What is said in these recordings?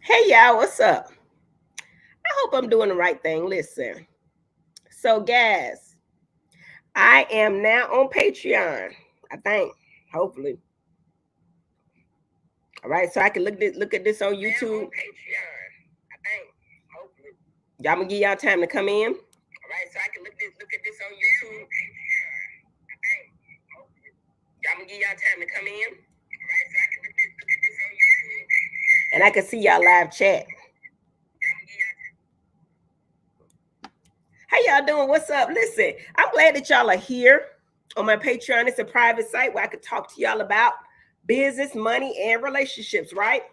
Hey y'all, what's up? I hope I'm doing the right thing. Listen. So guys, I am now on Patreon. I think. Hopefully. All right, so I can look at this on YouTube. Y'all gonna give y'all time to come in. All right, so I can look at this on YouTube. Y'all gonna give y'all time to come in. All right, so I can look at this on YouTube. And I can see y'all live chat. How y'all doing? What's up? Listen, I'm glad that y'all are here on my Patreon. It's a private site where I can talk to y'all about business, money, and relationships, right?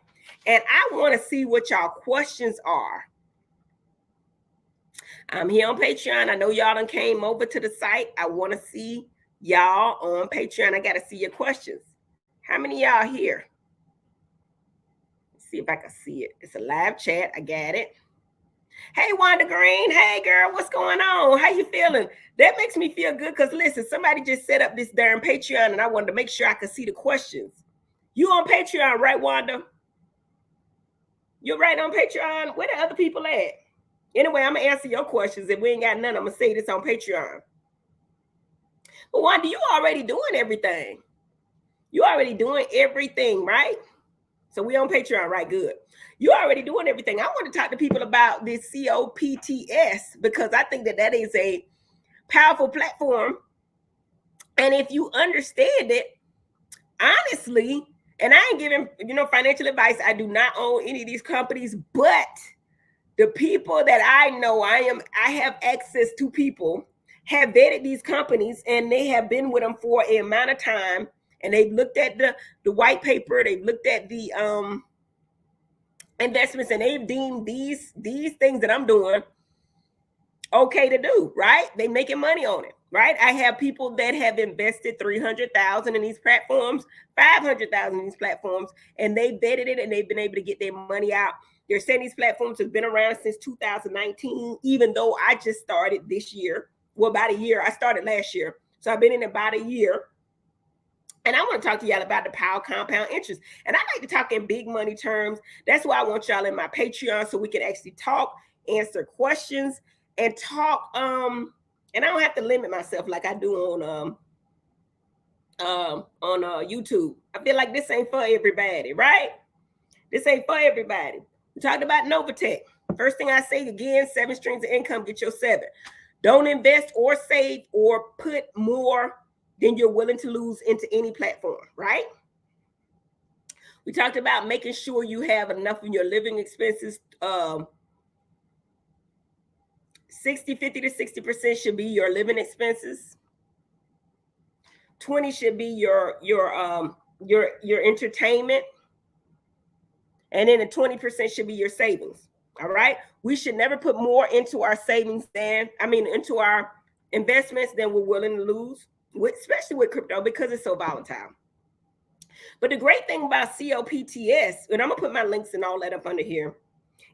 And I want to see what y'all questions are. I'm here on Patreon. I know y'all done came over to the site. I want to see y'all on Patreon. I got to see your questions. How many y'all here? Let's see if I can see it. It's a live chat. I got it. Hey, Wanda Green. Hey, girl, what's going on? How you feeling? That makes me feel good because, listen, somebody just set up this darn Patreon, and I wanted to make sure I could see the questions. You on Patreon, right, Wanda? You're right on Patreon. Where the other people at? Anyway, I'm going to answer your questions. If we ain't got none, I'm going to say this on Patreon. But, Wanda, you already doing everything. You already doing everything, right? So we on Patreon, right? Good. You already doing everything. I want to talk to people about this COPTs because I think that is a powerful platform. And if you understand it, honestly, and I ain't giving, financial advice. I do not own any of these companies, but the people that I know, I have access to people have vetted these companies and they have been with them for an amount of time. And they've looked at the white paper, they've looked at the investments, and they've deemed these things that I'm doing okay to do, right? They making money on it, right? I have people that have invested $300,000 in these platforms, $500,000 in these platforms, and they vetted it and they've been able to get their money out. They're saying these platforms have been around since 2019, even though I just started this year. Well, about a year. I started last year. So I've been in about a year. And I want to talk to y'all about the power compound interest. And I like to talk in big money terms. That's why I want y'all in my Patreon so we can actually talk, answer questions, and talk. And I don't have to limit myself like I do on YouTube. I feel like this ain't for everybody, right? This ain't for everybody. We talked about NovaTech. First thing I say again, 7 streams of income, get your 7. Don't invest or save or put more than you're willing to lose into any platform, right? We talked about making sure you have enough in your living expenses. 50 to 60% should be your living expenses. 20 should be your entertainment. And then the 20% should be your savings. All right. We should never put more into our savings into our investments than we're willing to lose, especially with crypto, because it's so volatile. But the great thing about COPTs, and I'm gonna put my links and all that up under here,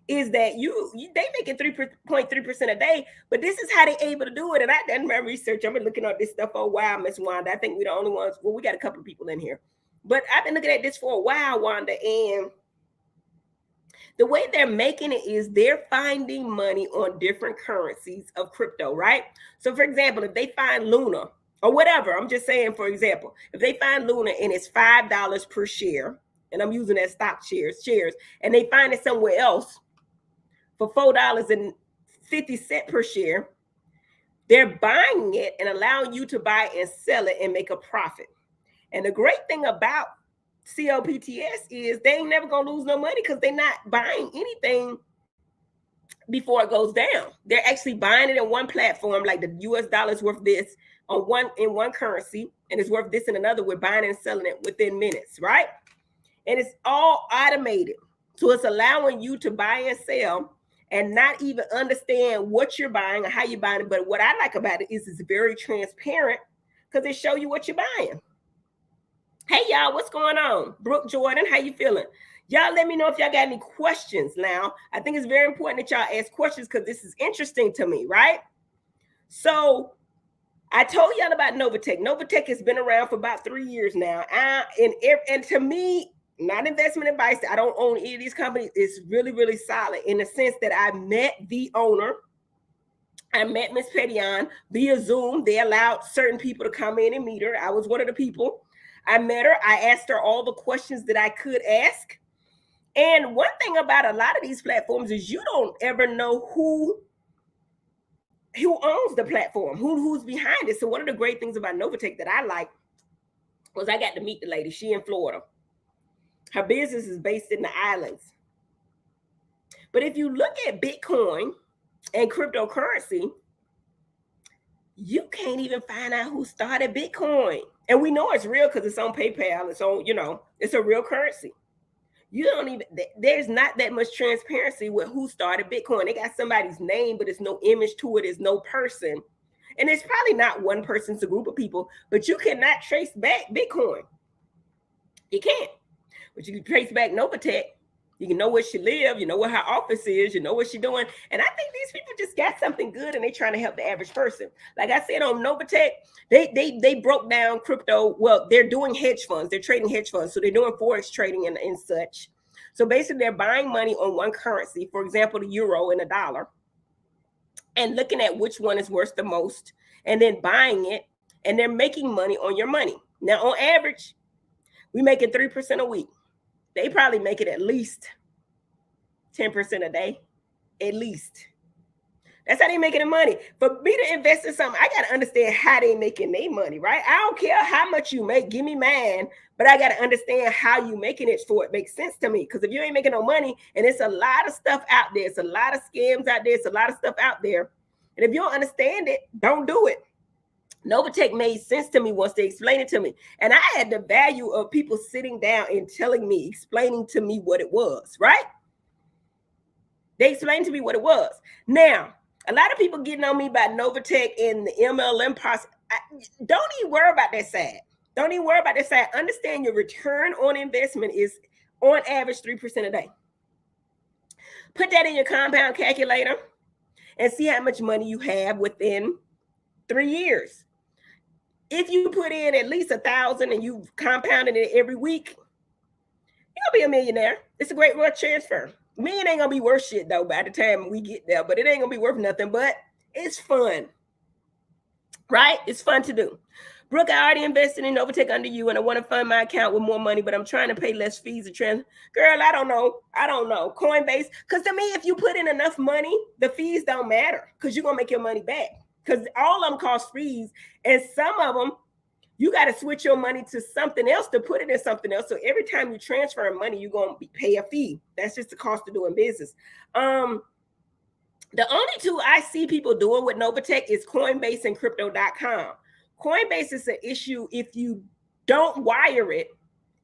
is that they making 3.3% a day, but this is how they able to do it. And I done my research. I've been looking at this stuff for a while, Miss Wanda. I think we're the only ones. Well, we got a couple of people in here, but I've been looking at this for a while, Wanda, and the way they're making it is they're finding money on different currencies of crypto, right? So, for example, if they find Luna or whatever, I'm just saying, for example, if they find Luna and it's $5 per share, and I'm using that stock shares, and they find it somewhere else for $4.50 per share, they're buying it and allowing you to buy and sell it and make a profit. And the great thing about COPTs is they ain't never gonna lose no money because they're not buying anything before it goes down. They're actually buying it in one platform, like the US dollar is worth this in one currency, and it's worth this in another. We're buying and selling it within minutes, right? And it's all automated. So it's allowing you to buy and sell and not even understand what you're buying or how you're buying it. But what I like about it is it's very transparent because they show you what you're buying. Hey, y'all, what's going on? Brooke Jordan, how you feeling? Y'all let me know if y'all got any questions now. I think it's very important that y'all ask questions because this is interesting to me, right? So I told y'all about NovaTech. NovaTech has been around for about 3 years now. And to me, not investment advice. I don't own any of these companies. It's really, really solid in the sense that I met the owner. I met Miss Petian via Zoom. They allowed certain people to come in and meet her. I was one of the people. I met her. I asked her all the questions that I could ask. And one thing about a lot of these platforms is you don't ever know who owns the platform, who's behind it. So one of the great things about NovaTech that I like was I got to meet the lady. She in Florida. Her business is based in the islands. But if you look at Bitcoin and cryptocurrency, you can't even find out who started Bitcoin. And we know it's real because it's on PayPal. It's on, it's a real currency. You don't even, there's not that much transparency with who started Bitcoin. They got somebody's name, but there's no image to it. There's no person. And it's probably not one person, it's a group of people, but you cannot trace back Bitcoin. You can't. But you can trace back NovaTech. You can know where she lives, you know where her office is, you know what she's doing. And I think these people just got something good and they're trying to help the average person. Like I said, on NovaTech, they broke down crypto. Well, they're doing hedge funds. They're trading hedge funds. So they're doing Forex trading and such. So basically they're buying money on one currency, for example, the euro and a dollar, and looking at which one is worth the most and then buying it. And they're making money on your money. Now, on average, we make it 3% a week. They probably make it at least 10% a day, at least. That's how they making the money. For me to invest in something, I got to understand how they making their money, right? I don't care how much you make, give me mine, but I got to understand how you making it so it makes sense to me. Because if you ain't making no money, and it's a lot of stuff out there, it's a lot of scams out there, it's a lot of stuff out there. And if you don't understand it, don't do it. NovaTech made sense to me once they explained it to me. And I had the value of people sitting down and telling me, explaining to me what it was, right? They explained to me what it was. Now, a lot of people getting on me about NovaTech and the MLM process. Don't even worry about that side. Don't even worry about that side. Understand your return on investment is on average 3% a day. Put that in your compound calculator and see how much money you have within 3 years. If you put in at least 1,000 and you compounded it every week, you'll be a millionaire. It's a great wealth transfer. Million ain't gonna be worth shit though by the time we get there, but it ain't gonna be worth nothing, but it's fun, right? It's fun to do. Brooke, I already invested in NovaTech under you and I want to fund my account with more money, but I'm trying to pay less fees to trans. Girl, I don't know. Coinbase, because to me, if you put in enough money, the fees don't matter because you're gonna make your money back. Because all of them cost fees, and some of them, you got to switch your money to something else to put it in something else. So every time you transfer money, you're going to pay a fee. That's just the cost of doing business. The only two I see people doing with NovaTech is Coinbase and Crypto.com. Coinbase is an issue if you don't wire it.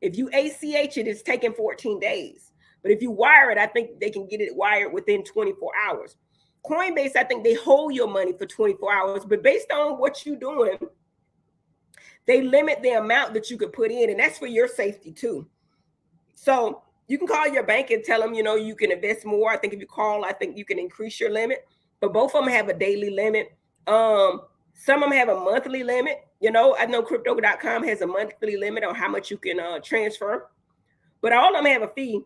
If you ACH it, it's taking 14 days. But if you wire it, I think they can get it wired within 24 hours. Coinbase, I think they hold your money for 24 hours, but based on what you're doing, they limit the amount that you could put in, and that's for your safety too. So you can call your bank and tell them, you can invest more. I think if you call, I think you can increase your limit, but both of them have a daily limit. Some of them have a monthly limit. I know Crypto.com has a monthly limit on how much you can transfer, but all of them have a fee.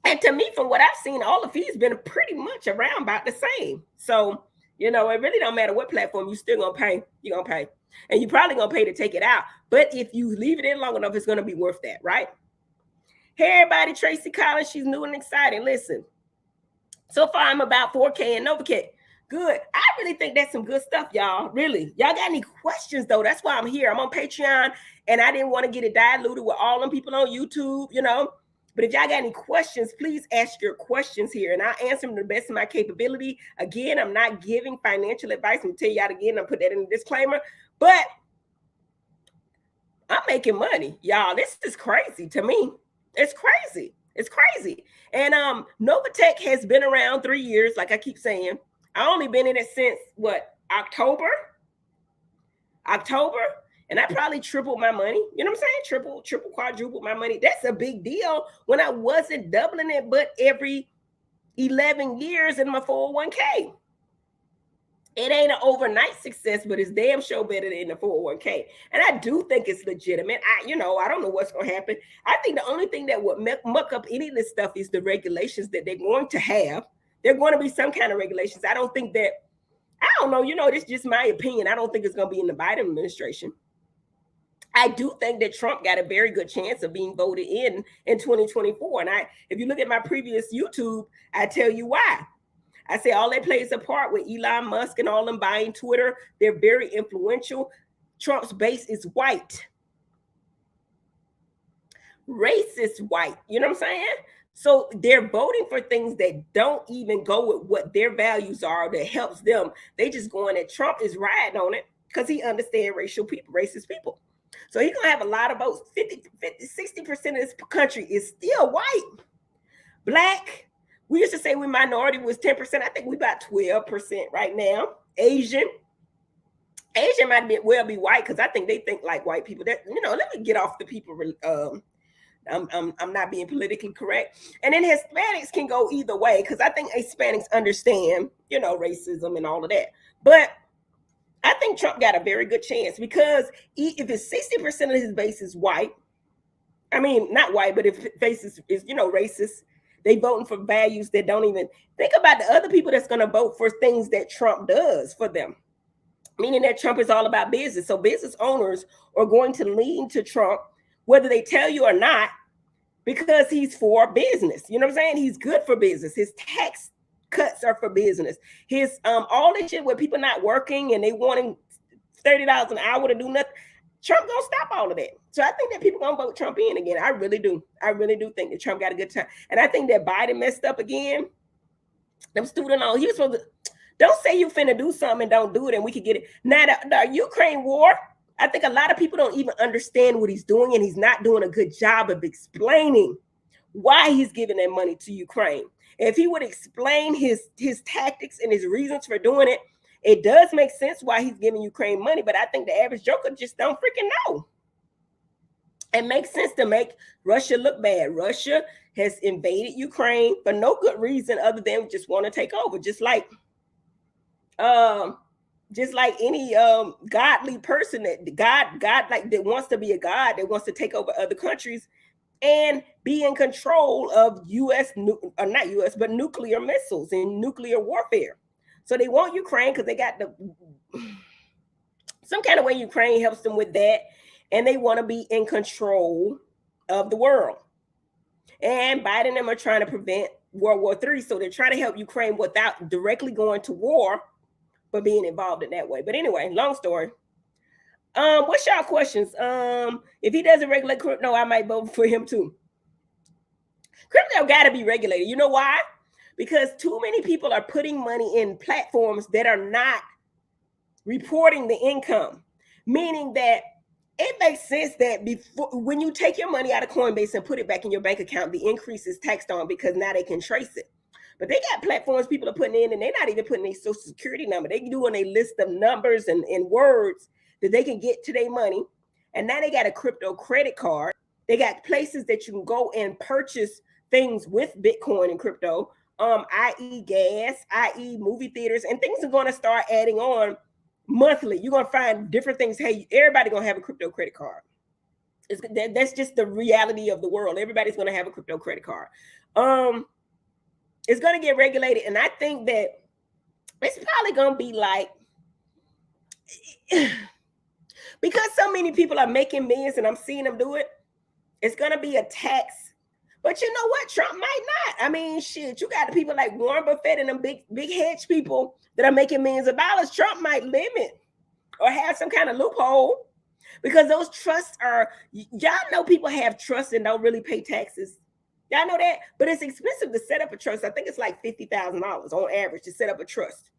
And to me, from what I've seen, all the fees been pretty much around about the same. So, it really don't matter what platform, you still gonna pay. You're gonna pay. And you're probably gonna pay to take it out. But if you leave it in long enough, it's gonna be worth that, right? Hey, everybody, Tracy Collins, she's new and exciting. Listen, so far I'm about 4K and NovaTech. Good. I really think that's some good stuff, y'all. Really. Y'all got any questions, though? That's why I'm here. I'm on Patreon, and I didn't want to get it diluted with all them people on YouTube, But if y'all got any questions, please ask your questions here, and I'll answer them to the best of my capability. Again, I'm not giving financial advice. I'm going to tell y'all again, I'll put that in the disclaimer. But I'm making money, y'all. This is crazy to me. It's crazy. It's crazy. And NovaTech has been around 3 years, like I keep saying. I only been in it since, October? And I probably tripled my money. You know what I'm saying? Triple, quadrupled my money. That's a big deal when I wasn't doubling it, but every 11 years in my 401k. It ain't an overnight success, but it's damn sure better than the 401k. And I do think it's legitimate. I don't know what's going to happen. I think the only thing that would muck up any of this stuff is the regulations that they're going to have. There are going to be some kind of regulations. I don't think that, I don't know, this is just my opinion. I don't think it's going to be in the Biden administration. I do think that Trump got a very good chance of being voted in 2024. And if you look at my previous YouTube, I tell you why. I say all that plays a part with Elon Musk and all them buying Twitter. They're very influential. Trump's base is white. Racist white. You know what I'm saying? So they're voting for things that don't even go with what their values are that helps them. They just going that Trump is riding on it because he understands racist people. So he's going to have a lot of votes. 60% of this country is still white. Black. We used to say we minority was 10%. I think we about 12% right now. Asian might be white because I think they think like white people. That let me get off the people. I'm not being politically correct. And then Hispanics can go either way because I think Hispanics understand racism and all of that. But I think Trump got a very good chance because if it's 60% of his base is white, I mean not white, but if his base is racist. They voting for values that don't even think about the other people that's going to vote for things that Trump does for them. Meaning that Trump is all about business. So business owners are going to lean to Trump, whether they tell you or not, because he's for business. You know what I'm saying? He's good for business. His tax cuts are for business. His all this shit where people not working and they wanting $30 an hour to do nothing. Trump gonna stop all of that. So I think that people gonna vote Trump in again. I really do. I really do think that Trump got a good time. And I think that Biden messed up again. Them student loans, he was supposed to, don't say you finna do something and don't do it and we could get it. Now the Ukraine war, I think a lot of people don't even understand what he's doing and he's not doing a good job of explaining why he's giving that money to Ukraine. If he would explain his tactics and his reasons for doing it, it does make sense why he's giving Ukraine money, but I think the average joker just don't freaking know. It makes sense to make Russia look bad. Russia has invaded Ukraine for no good reason other than just want to take over, just like any godly person that God like that wants to be a god that wants to take over other countries and be in control of nuclear missiles and nuclear warfare. So they want Ukraine because they got some kind of way Ukraine helps them with that. And they want to be in control of the world. And Biden and them are trying to prevent World War III. So they're trying to help Ukraine without directly going to war, but being involved in that way. But anyway, long story. What's y'all questions? If he doesn't regulate crypto, I might vote for him too. Crypto got to be regulated. You know why? Because too many people are putting money in platforms that are not reporting the income, meaning that it makes sense that when you take your money out of Coinbase and put it back in your bank account, the increase is taxed on because now they can trace it. But they got platforms people are putting in and they're not even putting their social security number. They're doing a list of numbers and words that they can get to their money. And now they got a crypto credit card. They got places that you can go and purchase things with Bitcoin and crypto, i.e. gas, i.e. movie theaters, and things are going to start adding on monthly. You're going to find different things. Hey, everybody going to have a crypto credit card. That's just the reality of the world. Everybody's going to have a crypto credit card. It's going to get regulated. And I think that it's probably going to be like, because so many people are making millions and I'm seeing them do it, it's going to be a tax. But you know what? Trump might not. I mean, shit, you got the people like Warren Buffett and them big hedge people that are making millions of dollars. Trump might limit or have some kind of loophole because those trusts are, y'all know people have trusts and don't really pay taxes. Y'all know that? But it's expensive to set up a trust. I think it's like $50,000 on average to set up a trust.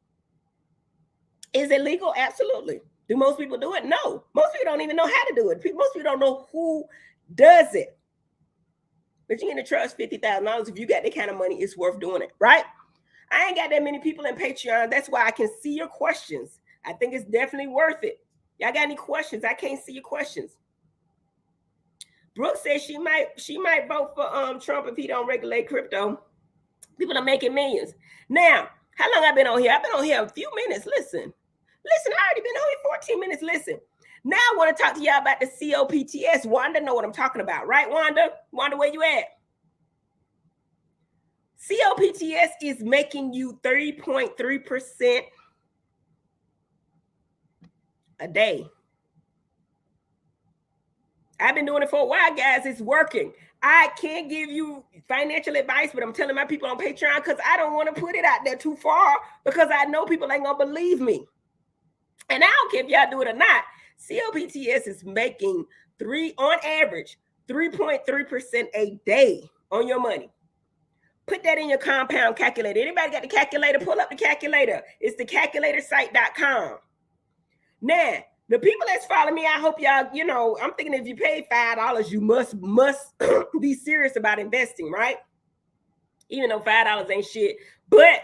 Is it legal? Absolutely. Do most people do it? No. Most people don't even know how to do it. Most people don't know who does it. But you can trust $50,000 if you got that kind of money, it's worth doing it, right? I ain't got that many people in Patreon. That's why I can see your questions. I think it's definitely worth it. Y'all got any questions? I can't see your questions. Brooke says she might vote for Trump if he don't regulate crypto. People are making millions. Now, How long I've been on here? I've been on here a few minutes. Listen, I already been on here 14 minutes. Listen. Now I want to talk to y'all about the COPTs. Wanda know what I'm talking about, right, Wanda? Wanda, where you at? COPTs is making you 3.3% a day. I've been doing it for a while, guys. It's working. I can't give you financial advice, but I'm telling my people on Patreon because I don't want to put it out there too far because I know people ain't going to believe me. And I don't care if y'all do it or not. COPTs is making on average, 3.3% a day on your money. Put that in your compound calculator. Anybody got the calculator? Pull up the calculator. It's thecalculatorsite.com. Now, the people that's following me, I hope y'all, I'm thinking if you pay $5, you must be serious about investing, right? Even though $5 ain't shit. But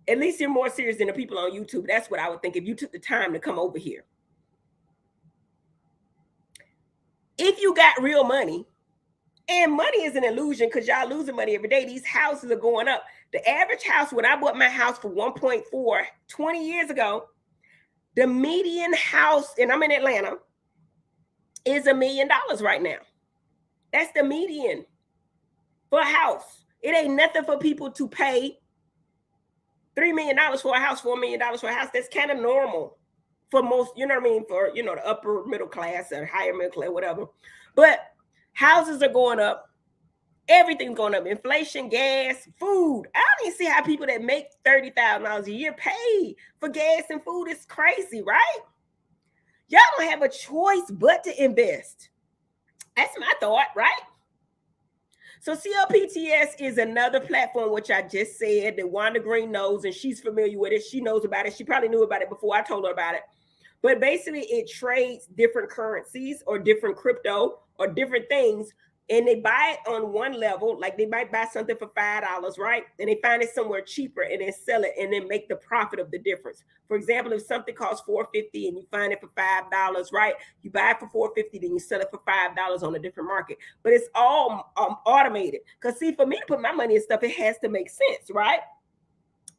at least you're more serious than the people on YouTube. That's what I would think if you took the time to come over here. If you got real money, and money is an illusion because y'all losing money every day. These houses are going up. The average house, when I bought my house for 1.4 20 years ago, the median house, and I'm in Atlanta, is $1 million right now. That's the median for a house. It ain't nothing for people to pay $3 million for a house, $4 million for a house. That's kind of normal for most, for, the upper middle class or higher middle class, whatever. But houses are going up. Everything's going up. Inflation, gas, food. I don't even see how people that make $30,000 a year pay for gas and food. It's crazy, right? Y'all don't have a choice but to invest. That's my thought, right? So COPTs is another platform, which I just said that Wanda Green knows, and she's familiar with it. She knows about it. She probably knew about it before I told her about it. But basically, it trades different currencies or different crypto or different things, and they buy it on one level. Like they might buy something for $5, right? And they find it somewhere cheaper and then sell it and then make the profit of the difference. For example, if something costs $4.50 and you find it for $5, right? You buy it for $4.50, then you sell it for $5 on a different market. But it's all automated. Because see, for me to put my money in stuff, it has to make sense, right?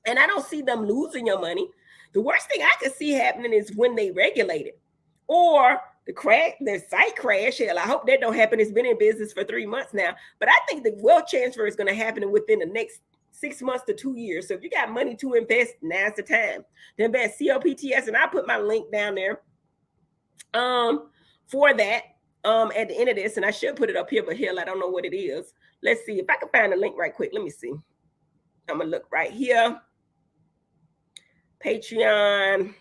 And I don't see them losing your money. The worst thing I could see happening is when they regulate it or the site crash. Hell, I hope that don't happen. It's been in business for 3 months now, but I think the wealth transfer is going to happen within the next 6 months to 2 years. So if you got money to invest, now's the time to invest. COPTs, and I put my link down there for that at the end of this, and I should put it up here, but hell, I don't know what it is. Let's see if I can find the link right quick. Let me see. I'm gonna look right here. Patreon.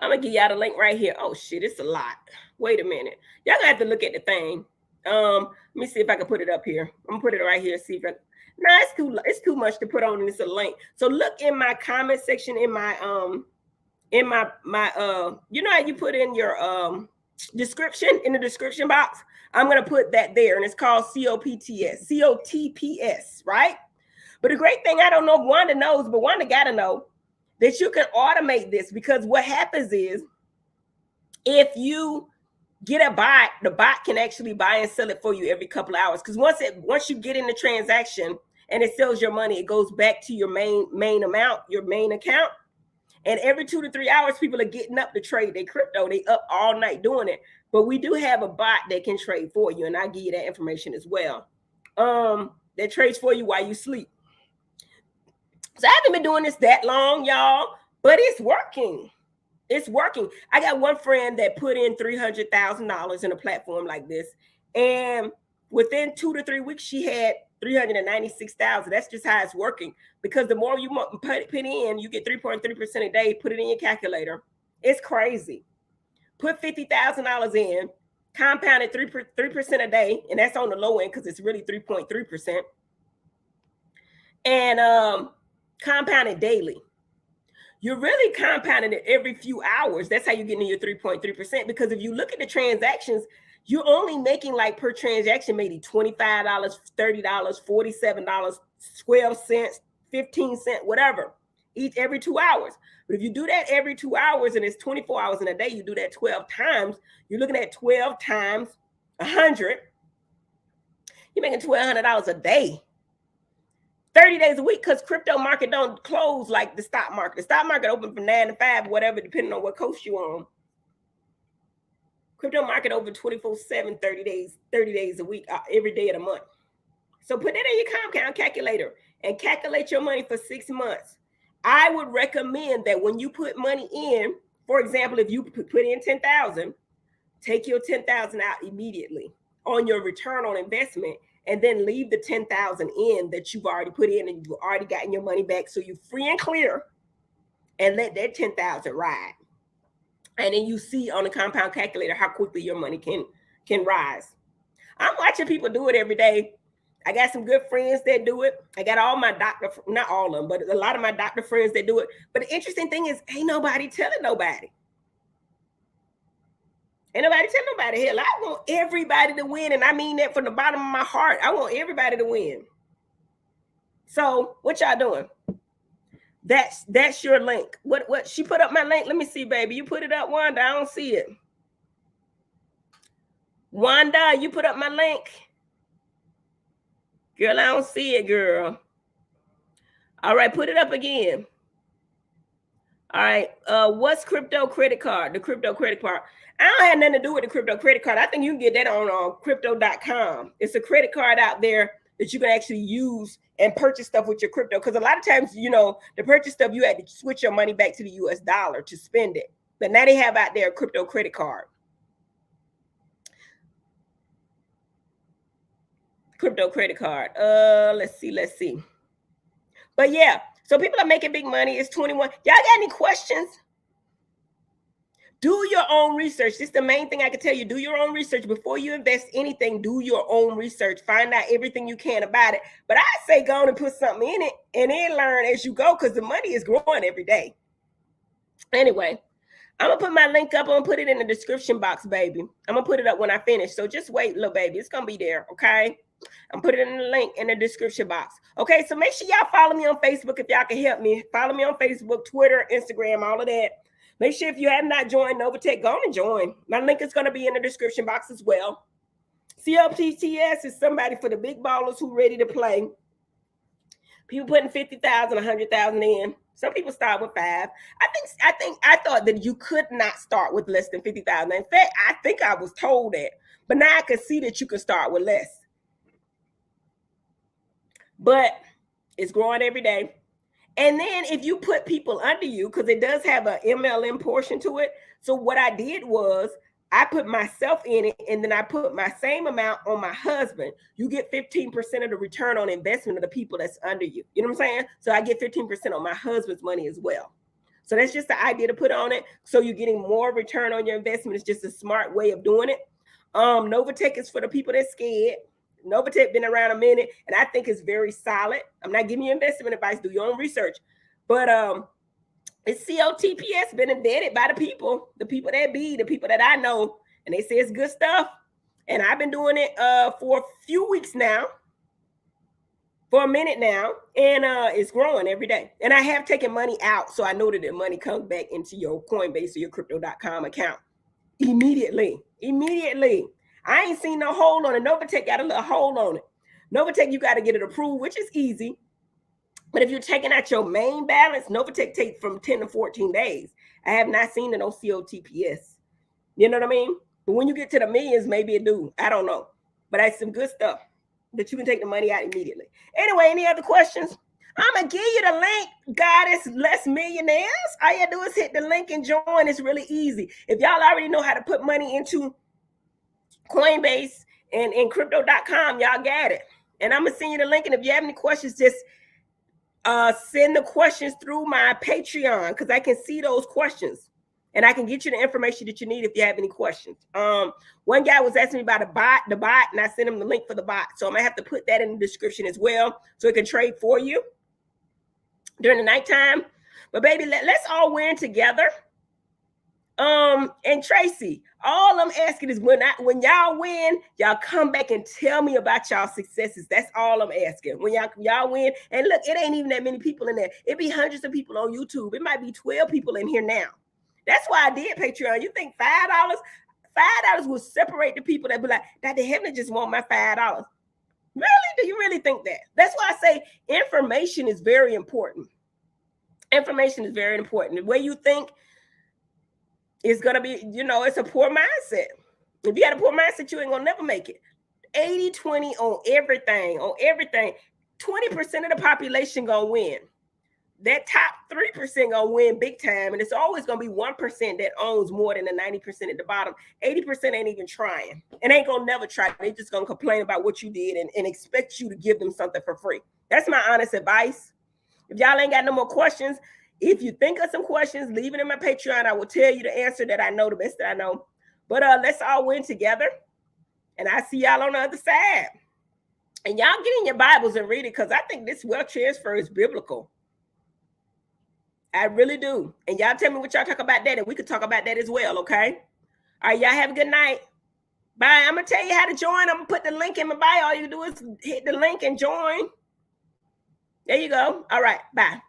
I'm gonna give y'all the link right here. Oh shit, it's a lot. Wait a minute. Y'all gonna have to look at the thing. Let me see if I can put it up here. I'm gonna put it right here. See if it's too much to put on this link. So look in my comment section in my you know how you put in your description in the description box. I'm gonna put that there, and it's called COPTS, right? But the great thing, I don't know if Wanda knows, but Wanda gotta know that you can automate this, because what happens is if you get a bot, the bot can actually buy and sell it for you every couple of hours. Because once you get in the transaction and it sells your money, it goes back to your main amount, your main account. And every 2 to 3 hours, people are getting up to trade their crypto. They up all night doing it. But we do have a bot that can trade for you, and I'll give you that information as well. That trades for you while you sleep. So I haven't been doing this that long, y'all, but it's working. It's working. I got one friend that put in $300,000 in a platform like this, and within 2 to 3 weeks, she had $396,000. That's just how it's working, because the more you put in, you get 3.3% a day. Put it in your calculator. It's crazy. Put $50,000 in, compound it 3% a day, and that's on the low end because it's really 3.3%. And compound it daily. You're really compounding it every few hours. That's how you get into your 3.3%. Because if you look at the transactions, you're only making like per transaction maybe $25, $30, $47, 12 cents, 15 cents, whatever, every 2 hours. But if you do that every 2 hours and it's 24 hours in a day, you do that 12 times, you're looking at 12 times 100. You're making $1,200 a day. 30 days a week, because crypto market don't close like the stock market. The stock market open from 9 to 5, whatever, depending on what coast you're on. Crypto market over 24/7, 30 days a week, every day of the month. So put that in your compound calculator and calculate your money for 6 months. I would recommend that when you put money in, for example, if you put in 10,000, take your 10,000 out immediately on your return on investment, and then leave the 10,000 in that you've already put in and you've already gotten your money back. So you're free and clear, and let that 10,000 ride. And then you see on the compound calculator how quickly your money can rise. I'm watching people do it every day. I got some good friends that do it. I got all my doctor, not all of them, but a lot of my doctor friends that do it. But the interesting thing is, ain't nobody telling nobody. Ain't nobody telling nobody. Hell, I want everybody to win, and I mean that from the bottom of my heart. I want everybody to win. So what y'all doing? That's your link. What she put up my link? Let me see, baby. You put it up, Wanda. I don't see it. Wanda, you put up my link. Girl, I don't see it, girl. All right, put it up again. All right. What's crypto credit card? The crypto credit card. I don't have nothing to do with the crypto credit card. I think you can get that on crypto.com. It's a credit card out there that you can actually use and purchase stuff with your crypto. Because a lot of times, you know, to purchase stuff, you had to switch your money back to the US dollar to spend it. But now they have out there a crypto credit card. Crypto credit card. Let's see. But yeah, so people are making big money. It's 21. Y'all got any questions? Do your own research. This is the main thing I can tell you. Do your own research before you invest anything. Do your own research. Find out everything you can about it. But I say go on and put something in it and then learn as you go, because the money is growing every day. Anyway, I'm going to put my link up. I'm going to put it in the description box, baby. I'm going to put it up when I finish. So just wait, little baby. It's going to be there, okay? I'm putting in the link in the description box. Okay, so make sure y'all follow me on Facebook if y'all can help me. Follow me on Facebook, Twitter, Instagram, all of that. Make sure if you have not joined NovaTech, go on and join. My link is going to be in the description box as well. COPTs is somebody for the big ballers who ready to play. People putting 50,000, 100,000 in. Some people start with 5. I thought that you could not start with less than 50,000. In fact, I think I was told that. But now I can see that you can start with less. But it's growing every day. And then if you put people under you, because it does have an MLM portion to it. So what I did was I put myself in it, and then I put my same amount on my husband. You get 15% of the return on investment of the people that's under you. You know what I'm saying? So I get 15% on my husband's money as well. So that's just the idea to put on it. So you're getting more return on your investment. It's just a smart way of doing it. NovaTech is for the people that's scared. NovaTech been around a minute, and I think it's very solid. I'm not giving you investment advice. Do your own research. But it's COTPS, been vetted by the people that I know, and they say it's good stuff. And I've been doing it for a few weeks now, for a minute now, and it's growing every day. And I have taken money out, so I know that the money comes back into your Coinbase or your crypto.com account immediately. I ain't seen no hold on it. NovaTech got a little hold on it. NovaTech, you got to get it approved, which is easy. But if you're taking out your main balance, NovaTech takes from 10 to 14 days. I have not seen it on COTPS. You know what I mean? But when you get to the millions, maybe it do. I don't know. But that's some good stuff that you can take the money out immediately. Anyway, any other questions? I'm going to give you the link, Goddess Less Millionaires. All you do is hit the link and join. It's really easy. If y'all already know how to put money into Coinbase and crypto.com, y'all got it. And I'm going to send you the link. And if you have any questions, just send the questions through my Patreon, because I can see those questions and I can get you the information that you need if you have any questions. One guy was asking me about the bot, and I sent him the link for the bot. So I'm going to have to put that in the description as well, so it can trade for you during the nighttime. But baby, let's all win together. And Tracy, all I'm asking is when y'all win, y'all come back and tell me about y'all successes. That's all I'm asking. When y'all win, and look, it ain't even that many people in there. It be hundreds of people on YouTube. It might be 12 people in here now. That's why I did Patreon. You think $5 will separate the people that be like, Dr. Heavenly just want my $5. Really? Do you really think that? That's why I say information is very important. Information is very important. The way you think is going to be, it's a poor mindset. If you had a poor mindset, you ain't going to never make it. 80-20 on everything, 20% of the population going to win. That top 3% gonna win big time, and it's always gonna be 1% that owns more than the 90% at the bottom. 80% ain't even trying, and ain't gonna never try. They just gonna complain about what you did and expect you to give them something for free. That's my honest advice. If y'all ain't got no more questions, if you think of some questions, leave it in my Patreon. I will tell you the answer that I know, the best that I know. But let's all win together, and I see y'all on the other side. And y'all get in your Bibles and read it, because I think this wealth transfer is biblical. I really do. And y'all tell me what y'all talk about that, and we could talk about that as well, okay? All right, y'all have a good night. Bye. I'm going to tell you how to join. I'm going to put the link in my bio. All you do is hit the link and join. There you go. All right, bye.